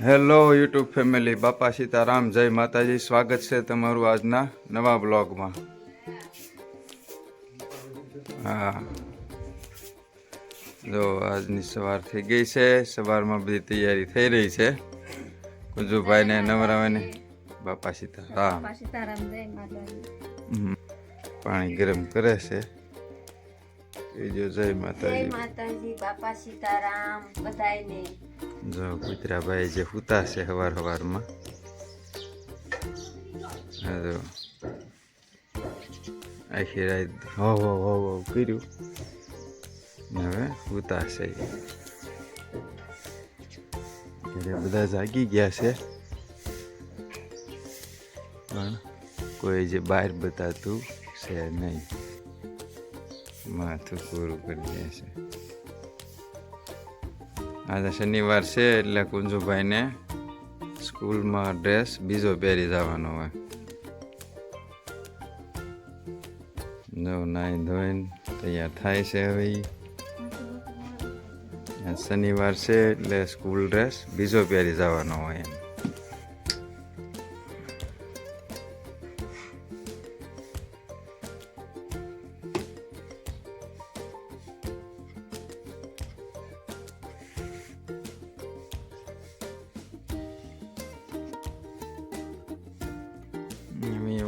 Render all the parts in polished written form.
Hello YouTube family, બાપા સીતારામ, જય માતાજી. સ્વાગત છે તમારું આજના નવા બ્લોગમાં. હા, જો આજની સવાર થઈ ગઈ છે. સવારમાં બધી તૈયારી થઈ રહી છે. કુંજુભાઈને નવરાવાની. બાપા સીતારામ. પાણી ગરમ કરે છે. જો જય માતાજી. બાપા સીતારામ બધાયને. જો કુતરાભાઈ જે હુતા છે સવારમાં. જો આખી રાત હો કર્યું. હવે હુતા છે. બધા જાગી ગયા છે, પણ કોઈ જે બહાર બતાતું છે નહીં. માથું પૂરું કરી દે છે. આજે શનિવાર છે એટલે કુંજુભાઈને સ્કૂલમાં ડ્રેસ બીજો પહેરી જવાનો હોય. જો નાઈ ધોઈને તૈયાર થાય છે. હવે શનિવાર છે એટલે સ્કૂલ ડ્રેસ બીજો પહેરી જવાનો હોય એમ.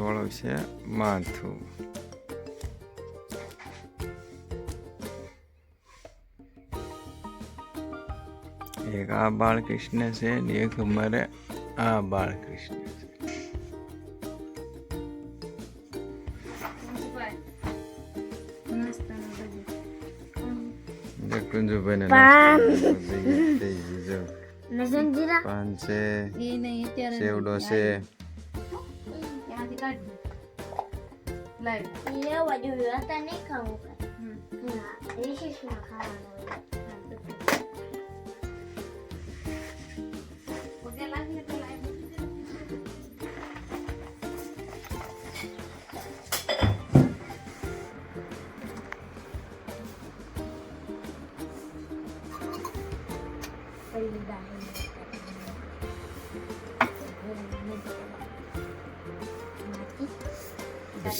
વાળો છે માથું. એક આ બાળકૃષ્ણ છે ને એક અમારે આ બાળકૃષ્ણ છે. કુંજુભાઈ પાન છે, સેવડો છે.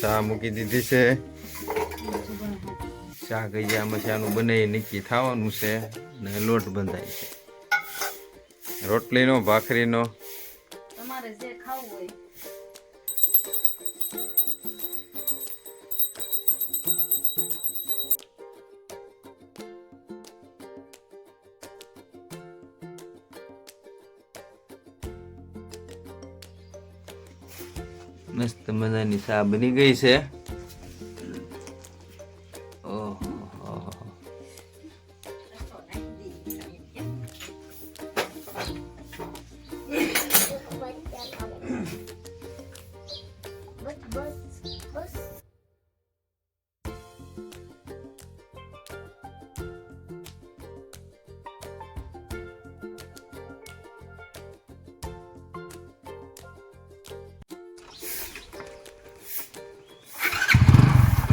ચા મૂકી દીધી છે. ચા ગઈયામાં ચાનું બનાવી નક્કી થવાનું છે ને લોટ બંધાય છે. રોટલીનો, ભાખરીનો, તમારે જે ખાવું હોય. મસ્ત મજાની ચા બની ગઈ છે.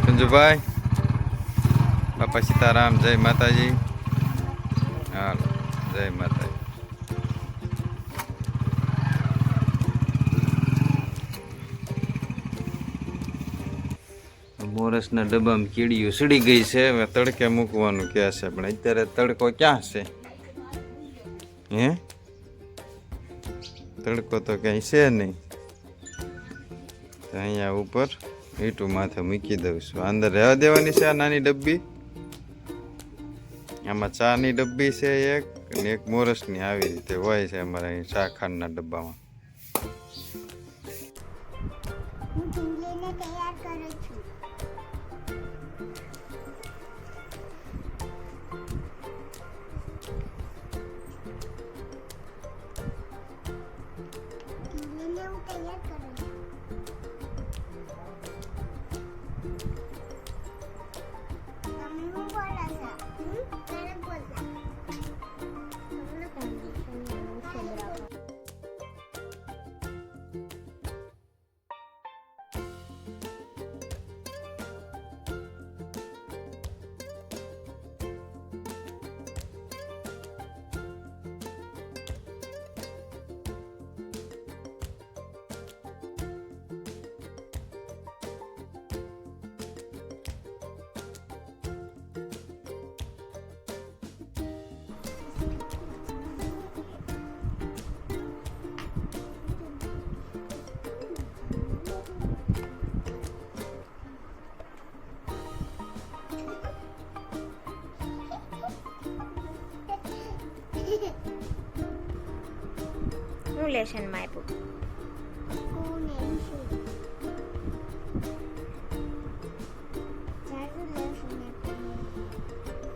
કુંજુભાઈ, બાપા સીતારામ, જય માતાજી. હાલો, જય માતાજી. મોરસના ડબ્બામાં કીડીઓ સડી ગઈ છે. હવે તડકે મૂકવાનું કહે છે, પણ અત્યારે તડકો ક્યાં છે? હે, તડકો તો ક્યાંય છે નહીં. અહીંયા ઉપર ઈટું માથે મૂકી દઉં છું. અંદર રહેવા દેવાની છે આ નાની ડબ્બી. આમાં ચાની ડબ્બી છે એક, અને એક મોરસની આવી રીતે હોય છે અમારા અહીં ચા ખાંડના ડબ્બામાં. હું લેશનમાં આપ્યું